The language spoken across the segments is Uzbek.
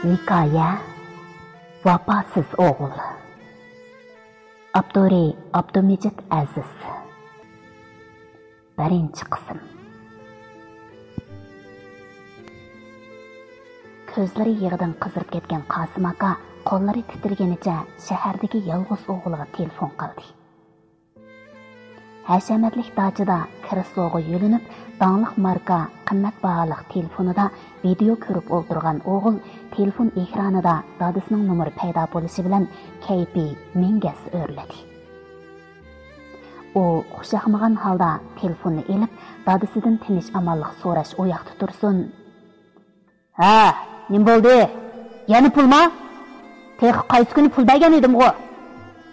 Hikoya Vafosiz o'g'il. Abduri Abdumejid Aziz. Birinchi qism. Ko'zlari yig'idan qizirib ketgan Qosim aka qo'llari titrganicha shahardagi yolg'iz o'g'liga telefon qildi. Hashamatlik dachida Kristoga yo'linib, dаңлық marka qimmat baholiq telefonida video ko'rib o'ltirgan o'g'il telefon ekranida dadasining nomeri paydo bo'lishi bilan kayfi mengas o'rladi. U xushaqmagan holda telefonni elib, dadasidan tinch amonlik so'rash o'yoqda tursin. "Ha, nim bo'ldi? Yana pulmi? Tex qaysi kuni pul bergan edim-ku.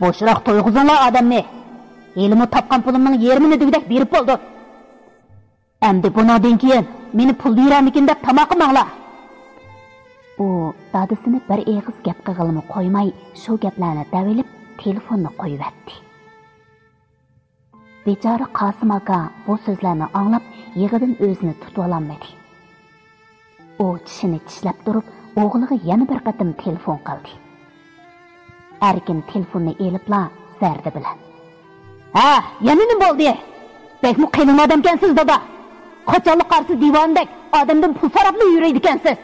Bo'shroq to'yg'izinglar odamni. Elimi topgan pulimning yarmini degdek berib bo'ldi. Endi bundan keyin meni pul beramikin deb tamoq qilmanglar." U dadasini bir eg'iz gap qilg'ilmi qo'ymay, shu gaplarni davilib telefonni qo'yibdi. Bechora Qosim aka bu so'zlarni anglab, yig'idan o'zini tutib ololmadi. U tishini tishlab turib, o'g'liga yana bir qatim telefon qildi. Erkin telefonni elibla zarda bilan: "Ha, yana nima bo'ldi? Bekmi qiyin odamkansiz dada. Qochonlik qarsi divondek odamdan pul so'rab yuraydi ekansiz.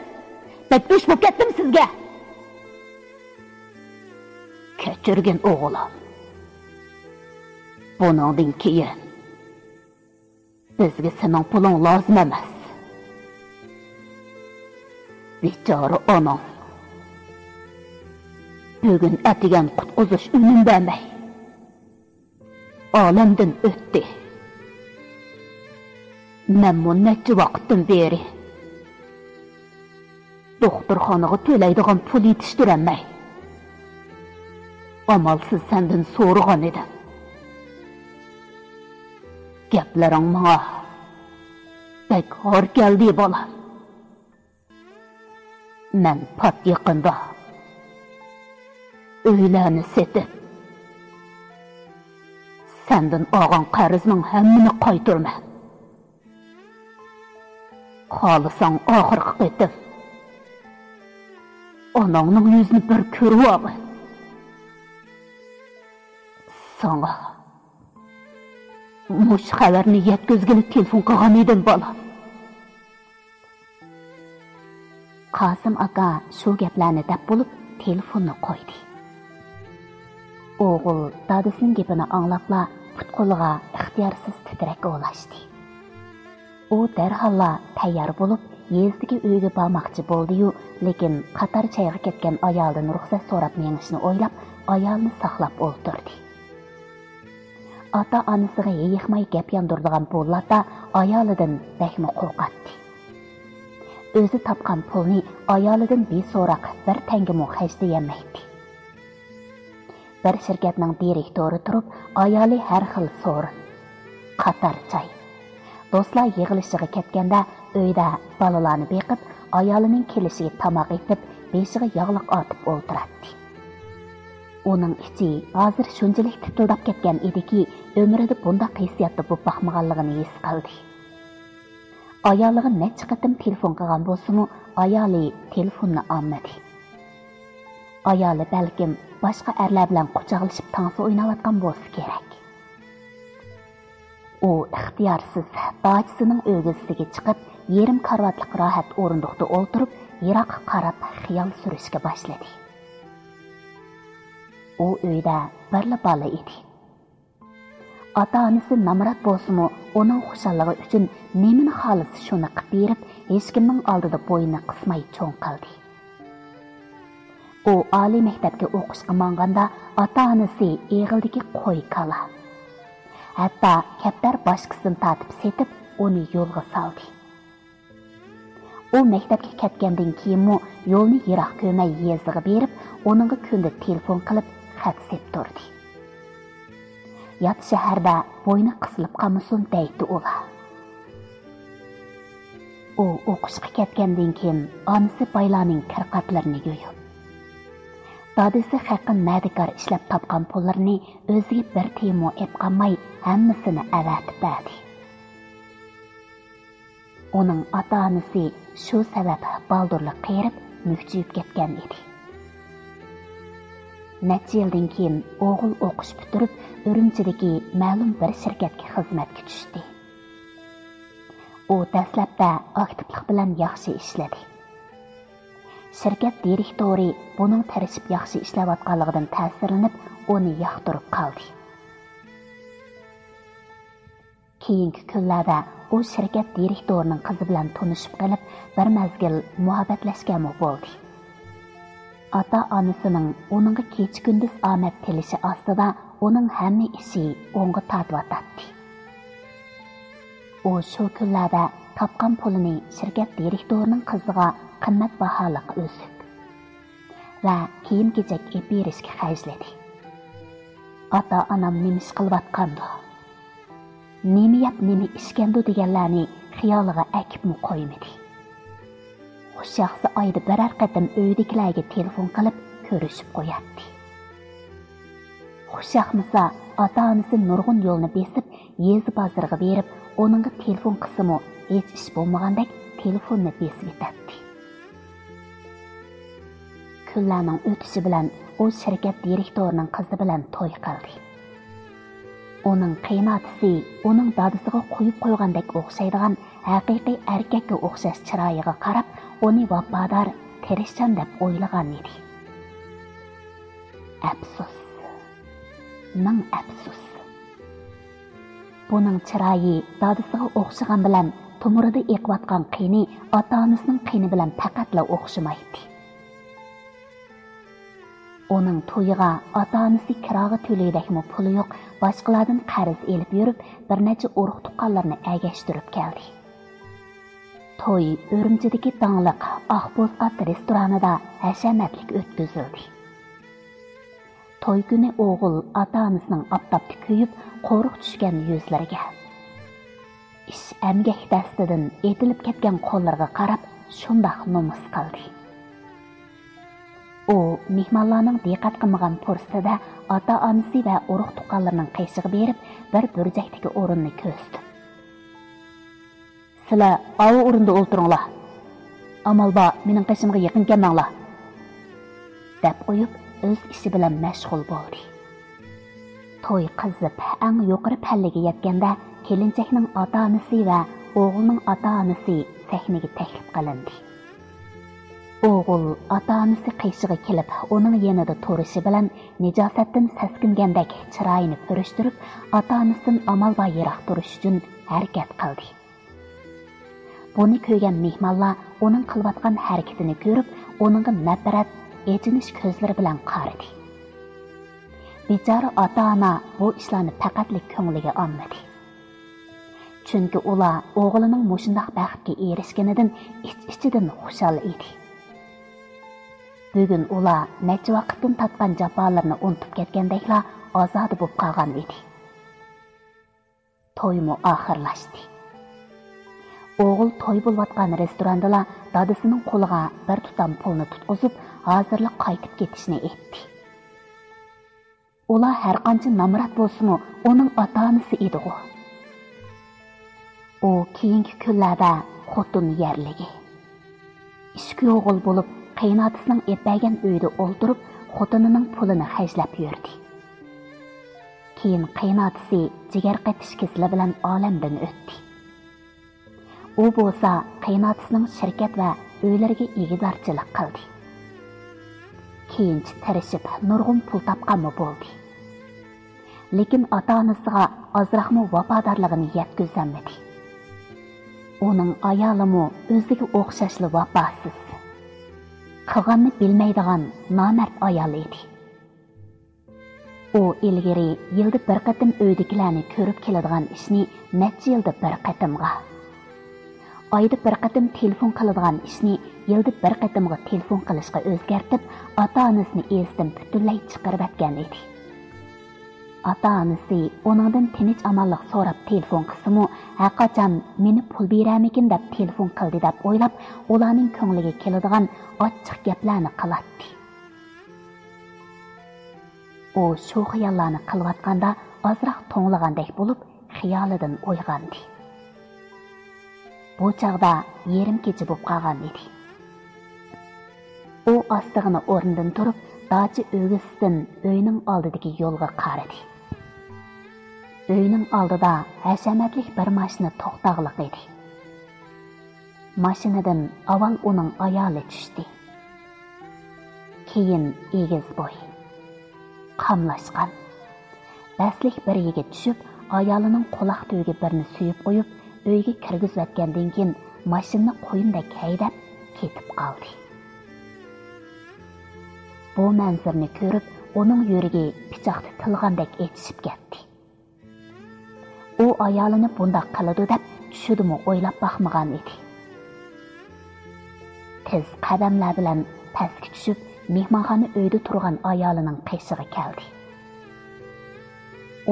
Bek ish bo'lib ketdim sizga." "Kechirgin o'g'lim. Bundan keyin bizga sening puling lozim emas. Bechora onam bugun atigan qutqizish unin bermay olamdan o'tdi. Men necha vaqtdan beri doktorxonaga to'laydigan pul yetishtirolmay amalsiz sendan so'ragan edim. Gaplaring menga bek hor keldi bolam. Men pat yaqinda uylarni setib sendan olgan qarzning hammini qaytarman. Xohlasang oxirgi qatim onangning yuzini bir ko'rib ol. Sana mush xabarni yetkazgani telefon qilgan edim bolam." Qosim aka shu gaplarni deb bo'lib telefonni qo'ydi. O'g'il dadasining gapini anglabla put-qo'liga ixtiyorsiz titrak olashdi. U darhalla tayyor bo'lib yezdagi uyga bormoqchi bo'ldi-yu, lekin qatar chayga ketgan ayoldan ruxsat so'rab menishni o'ylab, ayolni saqlab o'ltirdi. Ota-onasiga yeyiqmay gap yondirdigan bo'llarda ayolidan bekmi qo'rqatdi. O'zi topgan pulni ayolidan beso'roq bir tangimi xajlayamaydi. Bir shirkatning direktori turib, ayoli har xil so'rin, qatar chay. Do'stlar yig'ilishiga ketganda uyda balalarni beqib, ayolining kelishiga tamoq etib, beshiga yog'liq otib o'ltiradi. Uning ichi hozir shunchalik titildab ketgan ediki, umrida bunday hissiyatda bo'lib baxmaganligini his qildi. Ayoliga necha qatim telefon qilgan bo'lsa-mu, ayoli telefonni olmadi. Ayoli balkim boshqa erlar bilan quchoqlashib tansa o'ynayotgan bo'lsa kerak. U ixtiyorsiz bachisining o'g'isiga chiqib, yerim karvatlik rohat o'rindiqda o'ltirib, yiroqqa qarab xiyol surishga boshladi. U uyda birla bola edi. Ota-onasi namrat bo'lsa-mu, uning xushalligi uchun nemini xolisi shuni qilib berib, hech kimning oldida bo'yni qismay cho'ng qildi. U oliy maktabga o'qishga manganda ota-onasi eg'ildagi qo'y kala. Hatto kaptar boshqasini tatib setib, uni yo'lga soldi. U maktabga ketgandan keyinmi yo'lni yiroq ko'may yeziga berib, uningga kunda telefon qilib xat sep turdi. Yat shaharda bo'yni qisilib qolmasin deydi ular. U o'qishga ketgandan keyin onasi baylarning kirqatlarini yo'yib, dadasi haqin nadikar ishlab topgan pullarni o'ziga bir tiyinmi ep qolmay hammasini avatib berdi. Uning ota-onasi shu sabab baldurlik qerib mükjüyüp ketgan edi. Necha yildan keyin o'g'il o'qish bitirib, Urumchidagi ma'lum bir shirkatga xizmatga tushdi. U dastlabda aktivlik bilan yaxshi ishladi. Shirkat direktori buning tirishib yaxshi ishlayotganligidan ta'sirlanib, uni yoqtirib qoldi. Keyingi kunlarda u shirkat direktorining qizi bilan tanishib qolib, bir mazgil muhabbatlashgan bo'ldi. Ata-onasining uningga kecha-kunduz omad tilishi ostida uning hamma ishi o'ngga tortib. U shu kunlarda topgan pulini shirkat direktorining qiziga qimmatbaholiq o'zik va kiyim-kechak ep berishga xarjladi. Ata-onam nima ish qilayotgandi? Nima yap, nima ishkandi deganlarni xiyoliga akibmi qo'ymadi. O shaxsi oyda birer qatim uydagilarga telefon qilib ko'rishib qo'yardi. Xushaqmasa ota-onasi nurg'un yo'lni besib, yezi bozorga berib, onunga telefon qisimi hech ish bo'lmagandek telefonni besib etadi. Kunlarning o'tishi bilan u shirkat direktorining qizi bilan to'y qildi. Onun qiynatisi, onun dadisiga qo'yib qo'ygandek o'xshaydigan haqiqiy erkakka o'xshash chiroyiga qarab, uni vafodor, tirishchan deb o'ylagan edi. Afsus. Ming afsus. Buning chiroyi dadisiga o'xshagan bilan tumurida eqiyotgan qiyni ota-onasining qiyni bilan faqatla o'xshamaydi. Onun to'yiga ota-onasi kiraga to'laydakmi puli yo'q, boshqalardan qarz elib yurib, bir necha urug' tuqqanlarni agashtirib keldi. To'y Urumchidagi dangliq Oqboz at restoranida hashamatlik o'tkazildi. To'y kuni o'g'il ota-onasining oftobda kuyib, qo'riq tushgan yuzlariga, ish amgak dastidan etilib ketgan qo'llariga qarab, shundoq nomus qildi. U mehmonlarning diqqat qilmagan fursatida ota-onasi va urug' tuqqanlarning qiyshig'i berib, bir burjakdagi o'rinni ko'zdi. "Sizlar avu o'rinda o'ltiringlar. Amalba mening qishimga yaqin kelmanglar" deb qo'yib, o'z ishi bilan mashg'ul bo'ldi. To'y qizib, eng yuqori pallaga yetganda kelinchakning ota-onasi va o'g'ilning ota-onasi sahnaga taklif qilindi. O'g'il ota-onasi qiyshig'i kelib, uning yanida turishi bilan nijosatdan saskingandek chiroyini purishtirib, ota-onasidan amalba yiroq turish uchun harakat qildi. Buni ko'rgan mehmonlar uning qilayotgan harakatini ko'rib, uningga nafrat, echinish ko'zlari bilan qaradi. Bechora ota-ona bu ishlarni faqatli ko'ngliga olmadi. Chunki ular o'g'lining mushundoq baxtga erishganidan ich-ichidan xushal edi. Bugun ular necha vaqtdan tatgan jafolarni unutib ketgandeklar ozodi bo'lib qolgan edi. To'ymu oxirlashdi. O'g'il to'y bo'layotgan restorandalar dadasining qo'liga bir tutam pulni tutqizib, hozirlik qaytib ketishni aytdi. Ular har qancha namrat bo'lsa-mu, uning ota-onasi edi-ku. U keyingi kunlarda xotin yerligi. Ishki o'g'il bo'lib, qiynatisining epagan uyda o'ltirib, xotinining pulini xajlab yurdi. Keyin qiynatisi jigar qatish kasali bilan olamdan o'tdi. U bo'lsa qiynatisining shirkat va uylariga egizorchilik qildi. Keyinchi tirishib nurg'un pul topganmi bo'ldi. Lekin ota-onasiga ozroqmi vafodorligini yetkazolmadi. Uning ayolimi o'ziga o'xshashli vafosiz, qilganni bilmaydigan nomard ayol edi. U ilgari yilda bir qatim uydagilarni ko'rib keladigan ishni necha yilda bir qatimga, oyda bir qatim telefon qiladigan ishni yilda bir qatimga telefon qilishga o'zgartib, ota-onasini esidan butunlay chiqarib atgan edi. Ota-onasi oningdan tinch amallik so'rab telefon qilsa-mu, haqoqatan meni pul beramikin deb telefon qildi deb o'ylab, ularning ko'ngliga keladigan ochiq gaplarni qiladi. U shu xiyollarni qilayotganda ozroq to'ng'ilgandek bo'lib, xiyolidan uyg'ondi. Bu chaqda yerim kecha bo'lib qolgan edi. U astig'ini o'rnidan turib, dachi o'g'isidan uyning oldidagi yo'lga qaradi. Uyning oldida hashamatlik bir mashina to'xtag'liq edi. Mashinadan avval uning ayoli tushdi. Keyin egiz bo'y, qamlashgan. Daslik bir yigit tushib, ayolining quloq tuyiga birini suyib qo'yib, uyga kirgizayotgandan keyin mashinani qo'yindek haydab ketib qoldi. Bu manzarni ko'rib, uning yuragi pichoqda tilgandek etishib ketdi. U ayolini bundoq qiladi deb tushudimi o'ylab baxmagan edi. Tez qadamlar bilan pastga tushib, mehmonxona uyda turgan ayolining qishig'i keldi.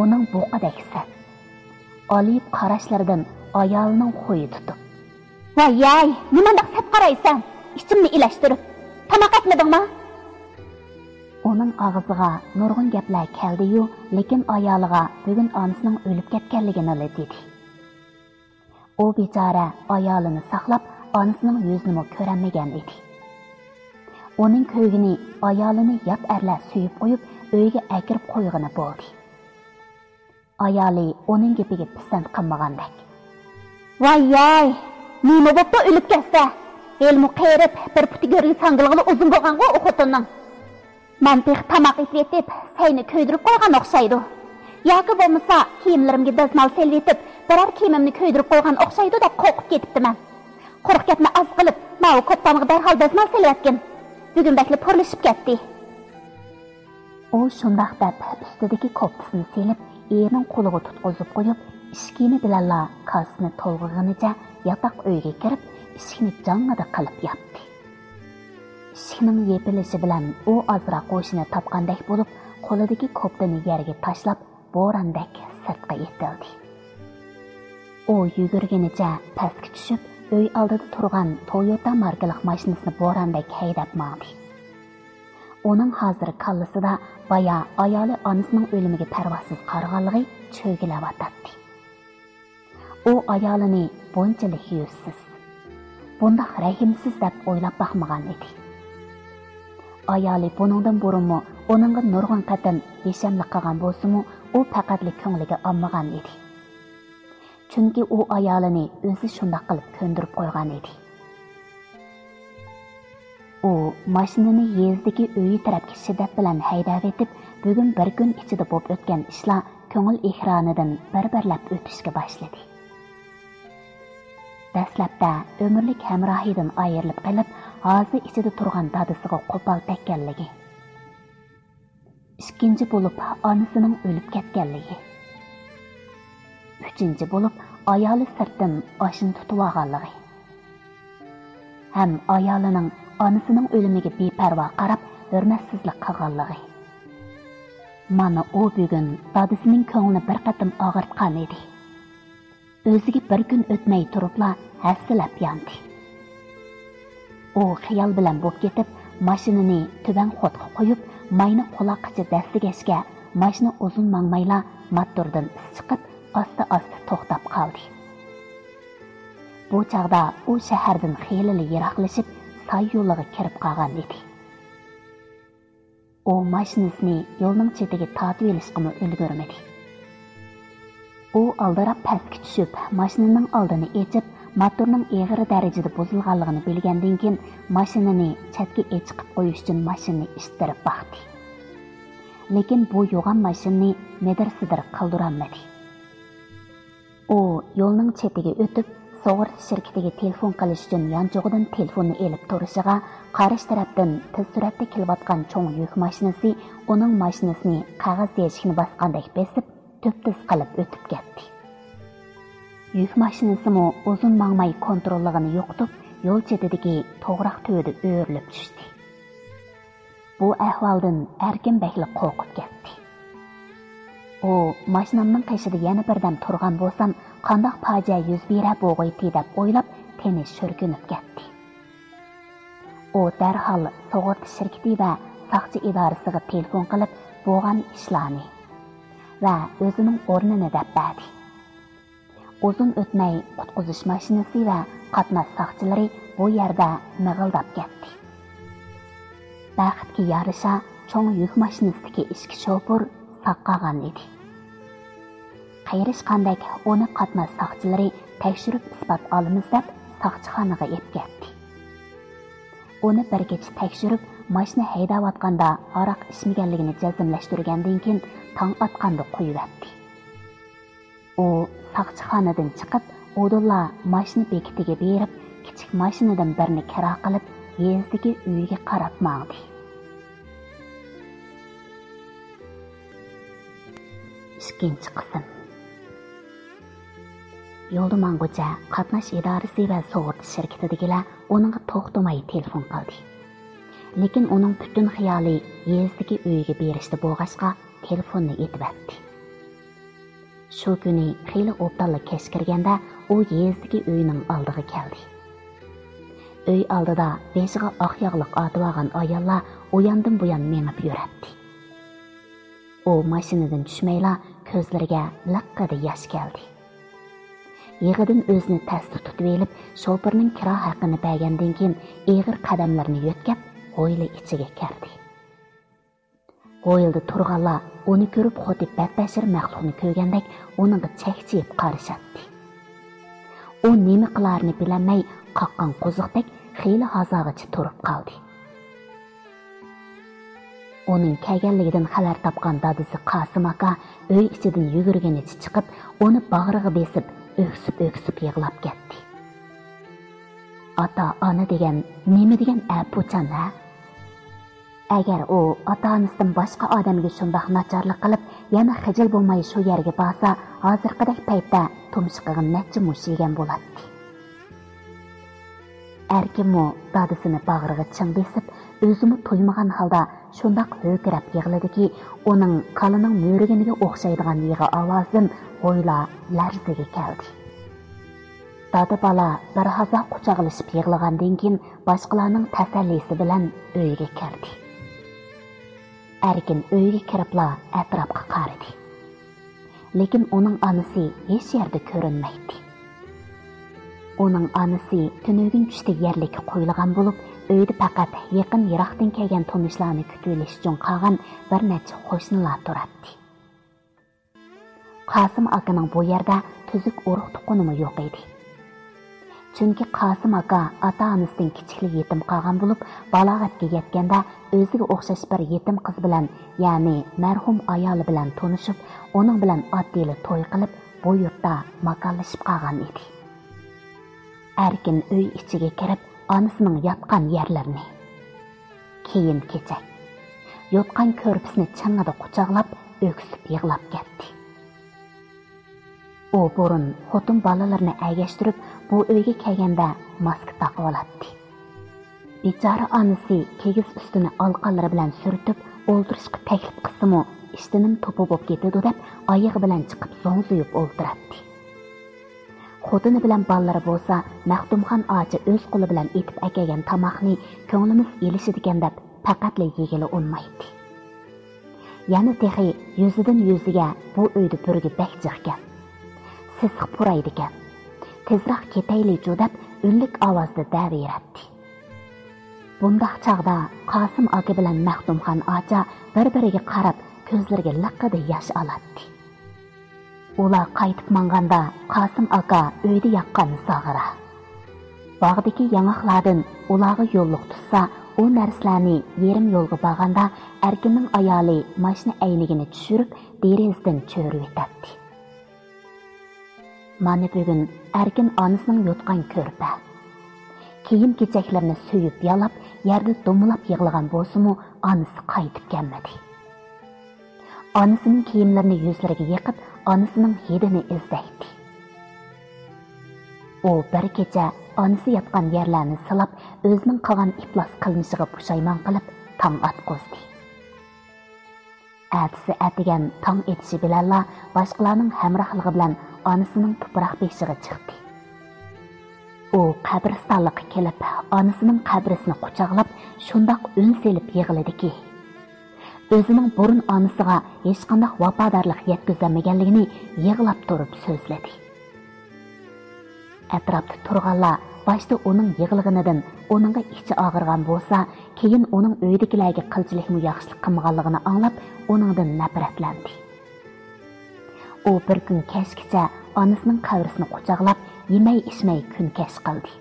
Uning buqadaksa olib qarashlaridan ayolining qo'yi tutib, "Voy, nimandaq sap qaraysan? Ichimni ilashtirib, tamoq etmadingmi?" Uning og'ziga nurg'un gaplar keldi-yu, lekin ayoliga bugun onasining o'lib ketganligini dedi. U bechora ayolini saqlab, onasining yuzini ko'ramagan edi. Uning ko'ygini ayolini yot erlar suyib qo'yib, uyga akirib qo'yg'ini bo'ldi. Ayoli uning gapiga pisand qilmagandek, "Voy, nima bo'pti o'lib ketsa? Elmi qeyrib, bir puti go'rgi sangilg'ili uzun bo'lgan-ku o'qotinning. Men pek tamoq etib, sayni ko'ydirib qo'ygan o'xshaydi. Yoki bo'lmasa, kiyimlarimga dazmol selib etib, biror kiyimimni ko'ydirib qo'ygan o'xshaydi deb qo'rqib ketibdiman. Quruq gapni az qilib, men ko'ptamga darhol dazmol selayotgan. Bugundakli purlishib ketdi." U shundoq deb ustidagi koppisini selib, erining qo'liga tutqizib qo'yib, ishkini bilanla kasini to'lg'ig'inicha yotoq uyga kirib, ishkini jangida qilib yopdi. Ishkining yepilishi bilan u ozroq qo'shini topgandek bo'lib, qo'lidagi koptani yerga tashlab, bo'randek sirtqa etildi. U yugurganicha pastga tushib, uy oldida turgan Toyota markali mashinasini bo'randek haydab mandi. Uning hozir kallasida baya ayoli onasining o'limiga parvosiz qarg'anligi cho'gilayotdi. U ayolini bunchalik yuzsiz, bundoq rahimsiz deb o'ylab baxmagan edi. Ayoli buningdan burunmi uningga nurg'un qatam yeshamlik qilgan bo'lsa-mu, u faqatlik ko'ngliga olmagan edi. Chunki u ayolini o'zi shundoq qilib ko'ndirib qo'ygan edi. U mashinani yezdagi uyi tarafga shiddat bilan haydab etib, bugun bir kun ichida bo'lib o'tgan ishlar ko'ngil ekranidan bir-birlab o'tishga boshladi. Dastlabda umrlik hamrohidan ayrilib qolib, hozir ichida turgan dadasiga qo'pol tekkanligi. Ikkinchi bo'lib onasining o'lib ketganligi. Uchinchi bo'lib ayoli sirtdan oshin tutib olganligi. Ham ayolining onasining o'limiga beparvo qarab, hurmatsizlik qilganligi. Mana u bugun dadasining ko'nglini bir qatim og'irtgan edi. O'ziga bir kun o'tmay turibla hassilab yondi. U xiyol bilan bo'p ketib, mashinani tuban xotga qo'yib, mayni quloqqicha dastigashga, mashina uzun mangmayla motordan is chiqib, asta-asta to'xtab qoldi. Bu chaqda u shahardan xiyli yiroqlashib, say yo'liga kirib qolgan edi. U mashinasini yo'lning chetiga tortib olishga ulgurmadi. U aldirab pastga tushib, mashinaning oldini echib, motorning eg'ir darajada buzilganligini bilgandan keyin mashinani chetga chiqib qo'yish uchun mashinani ishtirib baxdi. Lekin bu yo'g'on mashinani nedir-sidir qildiramadi. U yo'lning chetiga o'tib, sug'urta shirkatiga telefon qilish uchun yonchog'idan telefonni elib turishiga, qarish tarafdan tez suratda kelayotgan cho'ng yuk mashinasi uning mashinasini qog'oz eshikni bosgandek besib, to'p-to'z qilib o'tib ketdi. Yuk mashinasimi uzun mangmay kontrolligini yo'qotib, yo'l chetidagi to'g'roq to'yida o'rilib tushdi. Bu ahvoldan erkin bekli qo'rqib ketdi. U mashinamning qishida yana birdam turgan bo'lsam, qandoq fojia yuz bera bo'g'ayti deb o'ylab, teni shurkunib ketdi. U darhol sug'urta shirkati va soqchi idorasiga telefon qilib, bo'lgan ishlarni va o'zining o'rnini deb berdi. Uzun o'tmay qutqizish mashinasi va qatnash soqchilari bu yerda nig'ildab ketdi. Baxtga yarasha cho'ng yuk mashinasidagi ishki shoför saqagan edi. Qayrishqandek uni qatnash soqchilari tekshirib isbot olamiz deb soqchixonaga ep ketdi. Uni bir kecha tekshirib, mashina haydayotganda aroq ichmaganligini jazmlashtirgandan keyin tong otganda qo'yibdi. U soqchixonadan chiqib, o'dilla mashina bekitiga berib, kichik mashinadan birini kira qilib, yezdagi uyiga qarab mangdi. İkinci qism. Yo'lda mang'ucha qatnash idorasi va sug'urta shirkatidagilar uningga to'xtamay telefon qildi. Lekin uning butun xiyoli yezdagi uyiga berishda bo'lg'ashqa telefonni etibdi. Shu kuni xeyli o'ptallik kech kirganda u yezdagi uyining oldiga keldi. Uy oldida beshiga oq yog'liq otib olgan ayollar u yandan bu yon menib yuradi. U mashinadan tushmayla ko'zlariga laqqada yosh keldi. Yig'idan o'zini tas tutib elib, shofirning kira haqini bergandan keyin eg'ir qadamlarni yo'tkab, o'yli ichiga kirdi. O'yilda turganlar uni ko'rib xuddi badbashir maxluqni ko'rgandek uningga chakchiyib qarashadi. U nima qilarini bilmay, qaqqan qo'ziqdek xeyli hazog'icha turib qoldi. Uning kelganligidan xabar topgan dadisi Qosim aka uy ichidan yugurganicha chiqib, uni bag'riga besib, öksüp yig'lab ketdi. Ata-ona degan nima degan apuchan ha? Agar u ota-onasidan boshqa odamga shundoq nacharlik qilib, yana xijil bo'lmay shu yerga borsa, hozirgidek paytda tumshiqig'in necha mush yegan bo'ladi. Erkinmi dadisini bag'riga ching besib, o'zimi to'ymagan holda shundoq ho'kirab yig'ladiki, uning qalining mo'riganiga o'xshaydigan yig'i ovozim o'yla larzaga keldi. Dada bola bir hazo quchoqlashib yig'lagandan keyin boshqalarning tasallisi bilan uyga kirdi. Erkin uyga kiribla atrofga qaradi. Lekin uning onasi hech yerda ko'rinmaydi. Uning onasi tunugin tushda yerlikka qo'yilgan bo'lib, uyda faqat yaqin yiroqdan kelgan tanishlarni kutib olish uchun qolgan bir necha qo'shnilar turadi. Qosim akaning bu yerda tuzuk urug' tuqqunimi yo'q edi. Chunki Qosim aka ota-onasidan kichiklik yetim qolgan bo'lib, balog'atga yetganda o'ziga o'xshash bir yetim qiz bilan, ya'ni marhum ayoli bilan tanishib, uning bilan oddiyli to'y qilib, bu yurtda makonlashib qolgan edi. Erkin uy ichiga kirib, onasining yotgan yerlarini, kiyim-kechak, yotgan ko'rpisini changida quchoqlab, öksüp yig'lab ketdi. U burun xotin bolalarni agashtirib, bu uyga kelganda maska taqib oladi. Bechora onasi kegiz ustini olqonlari bilan surtib, o'ldirishga taklif qilsa-mu, ishtinim to'pi bo'lib ketadi deb, oyog'i bilan chiqib zo'ngzuyib o'ldiradi. Xotini bilan balları bo'lsa, Maxtumxon ochi o'z qo'li bilan etib akagan tomoqni ko'nglimiz elishadigan deb faqatla yegili unmaydi. Yana texi yuzidan yuziga bu uyda burgi bakjiqgan. Sisiq puraydigan. Tezroq ketaylik deb unlik ovozda daveradi. Bundaq chaqda Qosim aka bilan Maxtumxon ocha bir-biriga qarab, ko'zlariga laqada yosh oladi. Ular qaytib manganda Qosim aka uyda yaqqanni sog'ira. Bog'dagi yang'oqlardan ularga yo'lliq tutsa, u narsalarni yerim yo'lga borganda Erkinning ayoli mashina aynigini tushirib, derazdan cho'rib etadi. Mana bugun Erkin onasining yotgan ko'rpa. Kiyim-kechaklarni suyib yalab, yerda dumlab yig'lagan bo'lsa-mu, onasi qaytib kelmadi. Onasining kiyimlarini yuzlariga yiqib, onasining hidini izlaydi. U bir kecha onasi yotgan yerlarni silab, o'zining qolgan iflos qilmishiga pushaymon qilib, tong atqizdi. Atisi atigan tong etishi bilanla boshqalarning hamrohligi bilan onasining tuproq beshiga chiqdi. U qabristonlikqa kelib, onasining qabrisini quchoqlab, shundoq un selib yig'ladiki, o'zining burun onasiga hech qanday vafodorlik yetkazmaganligini yig'lab turib so'zladi. Atrofda turganlar başta onun yığılğınıdan onunğa içi ağırgan bolsa, keyin onun öydekilerge qilchilikmi yaxşılık qilmaganligini anlap, onundan nafratlandı. O bir gün keşkicha anasının qavrisini quchoqlab, yemay içmay kun kesh qildi.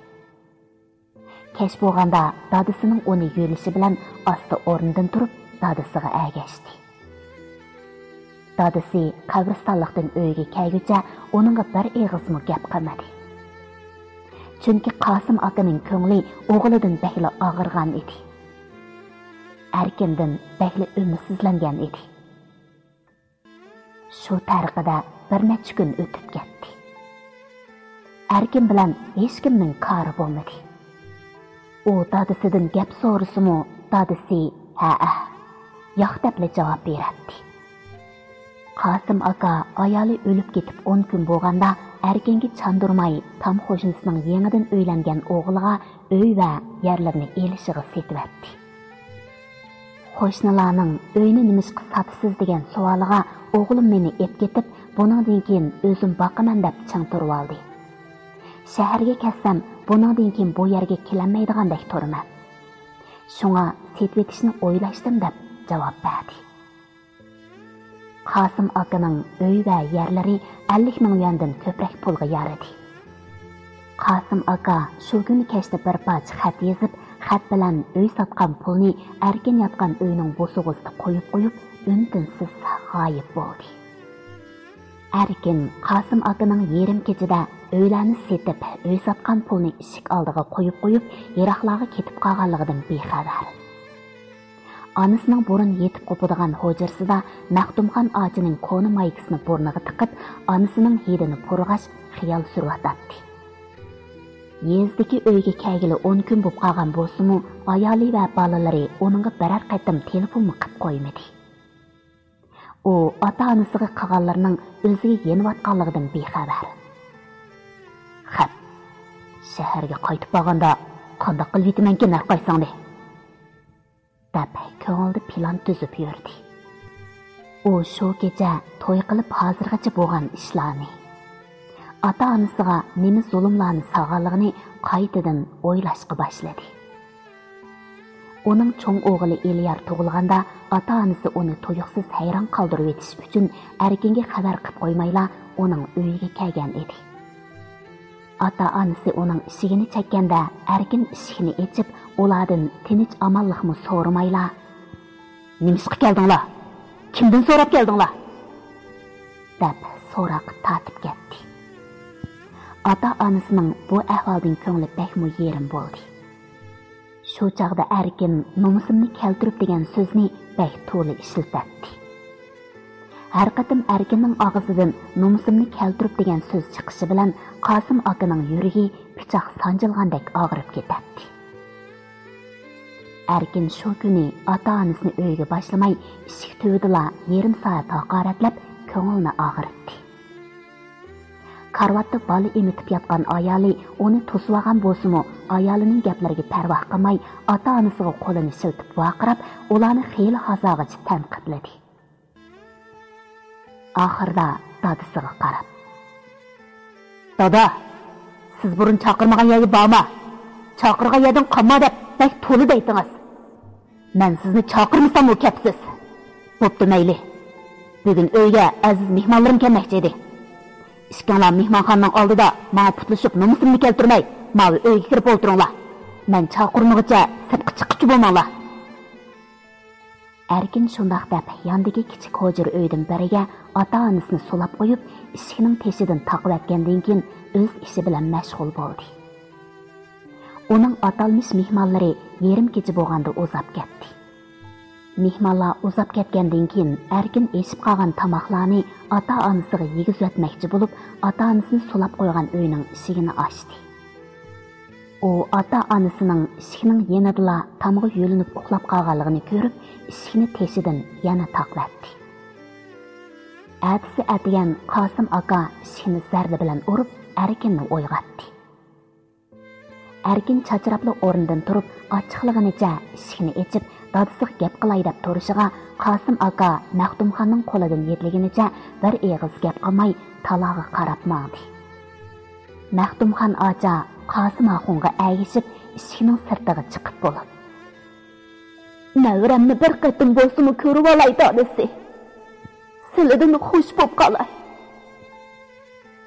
Kesh bo'lganda dadisining uni yo'lishi bilan asta o'rnidan turib, dadisiga ergashdi. Dadisi qabristonlikdan uyga kelguncha onunga bir eg'izmi gap qilmadi. Chunki Qosim akaning ko'ngli o'g'lidan bakli og'irgan edi. Erkindan bakli umidsizlangan edi. Shu tariqada bir necha kun o'tib ketdi. Erkin bilan hech kimning kori bo'lmadi. U dadisidan gap so'rasimi, dadisi ha yo'q deb javob beradi. Qosim aka ayoli o'lib ketib 10 kun bo'lganda erkinga chandurmay tam qo'shnisining yangidan uylangan o'g'liga uy va yerlarni elishiga setibdi. Qo'shnilarning uyni nimishqa satisiz degan savoliga o'g'lim meni ep ketib, buningdan keyin o'zim boqaman deb chang turib oldi. Shaharga kelsam, buningdan keyin bu yerga kelinmaydigandek turaman. Shunga setvetishni o'ylashdim deb javob berdi. Qosim akaning uy va yerlari 50 ming yuandan ko'proq pulga yaradi. Qosim aka shu kuni kechda bir parcha xat yozib, xat bilan uy sotgan pulni erkin yotgan uyning bo'sug'isida qo'yib, untinsiz g'oyib bo'ldi. Erkin Qosim akaning yerim kechida uylarni setib, uy sotgan pulni eshik oldiga qo'yib, yiroqlarga ketib qolganligidan bexabar. Anasının burun yetib qopadigan hojirsida Maxtumxon ağacının koni maykisini burniga tiqib, anasının hidini purg'ash xiyol survatadi. Yezdagi uyga kelgili 10 kun bo'lib qolgan bo'lsa-mu, ayoli va bolalari onunga birer qatim telefonmi qilib qo'ymadi. U ota-onasiga qilganlarning o'ziga yeniyotganligidan bexabar. Xap, shaharga qaytib borganda qanday qilib yetamanki nar qo'ysangdi? deb ko'ngilda plan tuzib yurdi. U shu kecha to'y qilib hozirgacha bo'lgan ishlarni, ota-onasiga nima zulmlarni sog'anligini qaytadan o'ylashga boshladi. Uning cho'ng o'g'li Eliyar tug'ilganda ota-onasi uni to'yiqsiz hayron qoldirib etish uchun erkinga xabar qilib qo'ymayla uning uyiga kelgan edi. Ota-onasi uning ishigini chekkanda erkin ishigini echib, ulardan tinch amalliqmi so'ramayla, "Nimishqa keldinglar? Kimdan so'rab keldinglar?" deb so'roq tatib ketdi. Ota-onasining bu ahvoldan ko'ngli bekmi yerim bo'ldi. Shu chaqda erkin nomusimni keltirib degan so'zni bek to'li ishlatdi. Har qatim erkinning og'zidan nomusimni keltirib degan so'z chiqishi bilan Qosim akaning yuragi pichoq sanjilgandek og'rib ketdi. Erkin shu kuni ota-onasini uyga boshlamay, eshik tuvdila yarim soat haqoratlab ko'ngilni og'ritdi. Karvatda bola emitib yotgan ayoli uni to'sib olgan bo'lsa-mu, ayolining gaplariga parvoh qilmay, ota-onasiga qo'lini siltib vaqirab, ularni xeyli hazog'icha tanqidladi. Oxirda dadasiga qarab, "Dada, siz burun chaqirmagan yerga borma. Chaqirgan yerdan qolma deb bek to'li deytingiz. Men sizni chaqirmasam o kepsiz. Bo'pti mayli. Bugun uyga aziz mehmonlarim kelmoqchi edi. Ishkanlar mehmonxonaning oldida menga putlashib nomusimni keltirmay, menga uyga kirib o'tiringlar. Men chaqirmaguncha sirtqa chiqib bo'lmanglar." Erkin shundoq deb yandagi kichik hojir uydan biriga ota-onasini sulab qo'yib, ishining teshidan taqib etgandan keyin o'z ishi bilan mashg'ul bo'ldi. Uning atalmish mehmonlari yarim kecha bo'lganda uzab ketdi. Mehmonlar uzab ketgandan keyin erkin eshib qolgan tomoqlarni ota-onasiga yegizib o'tmoqchi bo'lib, ota-onasini sulab qo'ygan uyning eshigini ochdi. U ota-onasining ishining yanadila tamg'i yo'linib uxlab qolganligini ko'rib, ishini teshidan yana taqlatdi. Atisi atigan Qosim aka ishini zarda bilan urib, erkinni uyg'otdi. Erkin chachrabli o'rnidan turib, ochiqligicha ishini echib, dadasiga gap qilay deb turishiga Qosim aka Maxtumxonning qo'lidan yetilganicha bir eg'iz gap qilmay talog'iga qarab mangdi. Maxtumxon acha Qasım Axunga əgişib ishikning sirtiga chiqib bo'lib. Navramni bir qatim bo'lsa-mu ko'rib olay dadisi. Sizlardan xush bo'lib qolay.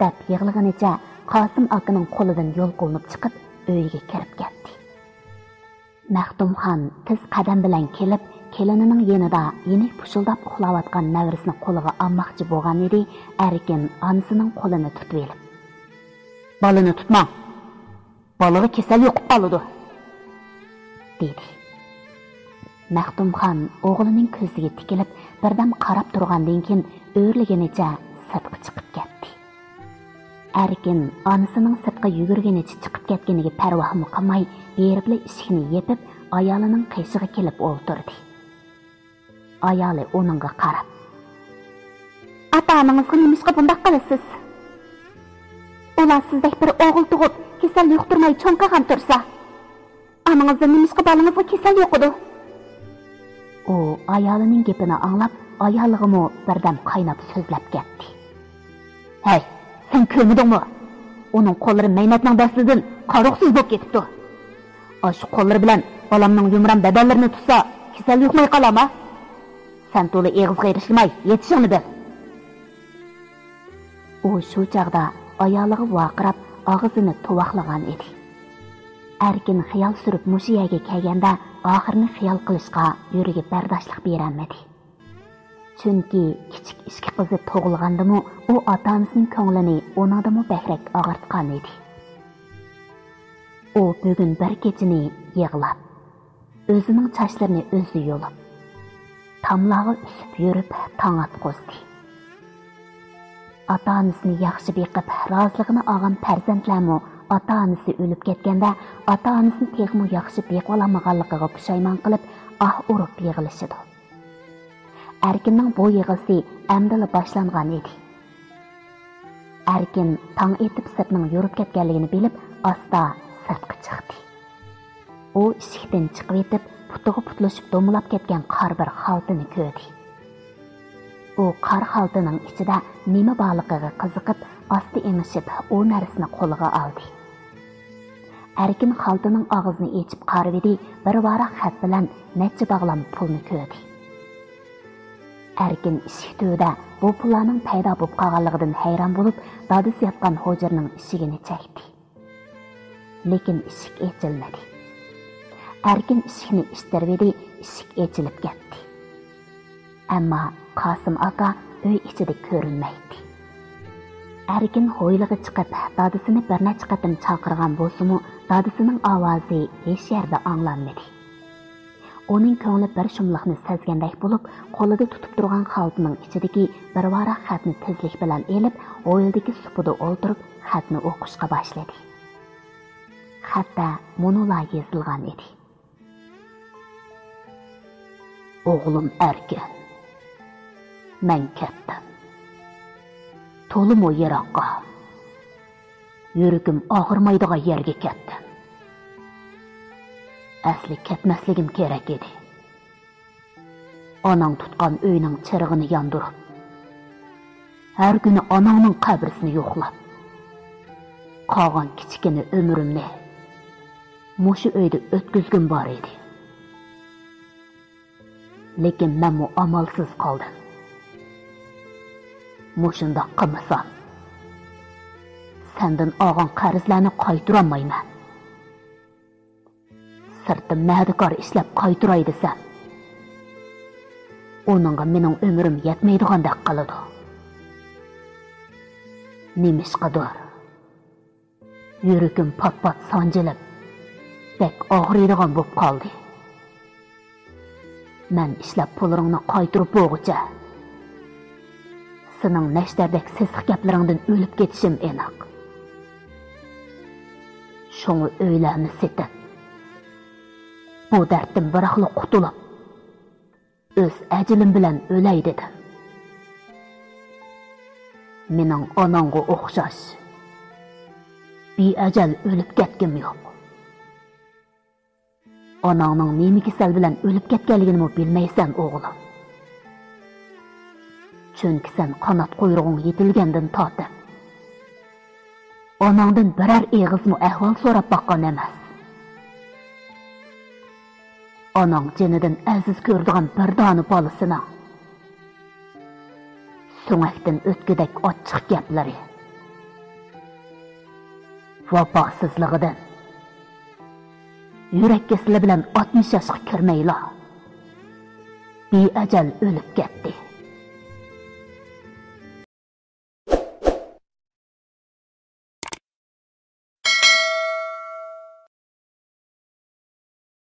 Deb yig'lig'inicha Qasım akaning qo'lidan yo'l qo'linib chiqib, uyiga kirib ketdi. Maxtumxon tiz qadam bilan kelib, kelinining yanida yenik pushildab uxlayotgan navrisini qo'liga olmoqchi bo'lgan edi, Erkin onasining qo'lini tutib olib, "Balani tutma. Balaga kasal yo'qib qoladi", dedi. Maxtumxon o'g'lining ko'ziga tikilib, birdan qarab turgandan keyin o'rliganicha sirtqa chiqib ketdi. Erkin onasining sirtqa yugurganicha chiqib ketganiga parvohmi qilmay, beribli eshikni yepib, ayolining qishig'iga kelib o'ltirdi. Ayoli uningga qarab, "Ata-onangizga nimishqa bunday qilasiz? Ular sizdek bir o'g'il tug'ib, kasal yuqtirmay cho'ng qilgan tursa, onangizda nimishqa balangizga kasal yo'qidi?" U ayolining gapini anglab, ayolig'imi birdan qaynab so'zlab ketdi. "Hey, sen ko'rmadingmi? Uning qo'llari maynatning dastidan qaroqsiz bo'lib ketibdi. Shu qo'llari bilan bolamning yumram badallarini tutsa, kasal yuqmay qolama. Sen to'la eg'izga erishmay yetishingni bil." U shu chaqda ayoliga vaqirab, og'zini to'vaqlagan edi. Erkin xiyol surib mushiyaga kelganda, oxirini xiyol qilishga yuragi bardoshlik berolmadi. Chunki kichik ishki qizi tug'ilgandimi, u ota-onasining ko'nglini onadimi bakrak og'irtgan edi. U bugun bir kechini yig'lab, o'zining sochlarini o'zi yo'lib, tamlog'i usib yurib tong atqozdi. Ota-onasini yaxshi beqib, roziligini olgan farzandlarmi ota-onasi o'lib ketganda, ota-onasini texmo yaxshi beqib olmaganligiga pushaymon qilib, urib yig'ilishidi. Erkinning bu yig'isi amdila boshlangan edi. Erkin tong etib sirtning yurib ketganligini bilib, asta sirtqa chiqdi. U eshikdan chiqib etib, putiga putlashib do'milab ketgan qor bir xaltini ko'rdi. U qor xaltining ichida nima borligiga qiziqib, asta emishib, u narsani qo'liga oldi. Erkin xaltining og'zini ochib qarab edi, bir varaq xat bilan necha bog'lam pulni ko'rdi. Erkin eshik tövida bu pullarning paydo bo'lib qolganligidan hayron bo'lib, dadisi yotgan hujraning eshigini chekdi. Lekin eshik ochilmadi. Erkin eshikni ishtirib edi, eshik ochilib ketdi. Ammo Qasım aka uy ichida ko'rinmaydi. Erkin hoyliga chiqib, dadisini bir necha qatim chaqirgan bo'lsa-mu, dadisining ovozi hech yerda anglanmadi. Uning ko'ngli bir shumliqni sezgandek bo'lib, qo'lida tutib turgan xaltining ichidagi bir varaq xatni tezlik bilan elib, o'yildagi supida o'ltirib, xatni o'qishga boshladi. Xatda monolar yozilgan edi. O'g'lim Erkin, men ketdim. To'limu yiroqqa. Yuragim og'irmaydigan yerga ketdim. Asli ketmasligim kerak edi. Onang tutgan uyning chirig'ini yondirib, har kuni onangning qabrisini yo'qlab, qolgan kichkina umrimni mushu uyda o'tkazgim bor edi. Lekin men bu amalsiz qoldim. Mushunda qilmasam, sendan olgan qarzlarni qaytarolmayman. Sirtim madikor ishlab qaytaray desam, onunga mening umrim yetmaydigandek qiladi. Nemishqadir yuragim pat-pat sanjilib, bek og'riydigan bo'lib qoldi. Men ishlab pulingni qaytarib bo'g'icha, sening nashtardek sesiq gaplaringdan o'lib ketishim aniq. Shuni o'ylarni setib, bu darddan biraqli qutulib, o'z ajilim bilan o'lay dedim. Mening onamga o'xshash beajal o'lib ketgim yo'q. Onangning nima kasal bilan o'lib ketganligini bilmaysan, o'g'lim. Chunki sen qanot quyrug'ing yetilgandan tortib, onangdan birer eğizmi ahval so'rab baqqan emas. Onang jenidan aziz ko'rdigan bir doni bolasini so'ngakdan o'tgudek ochiq gaplari, vafosizligidan yurak kesili bilan 60 yoshga kirmayla beajal o'lib ketdi.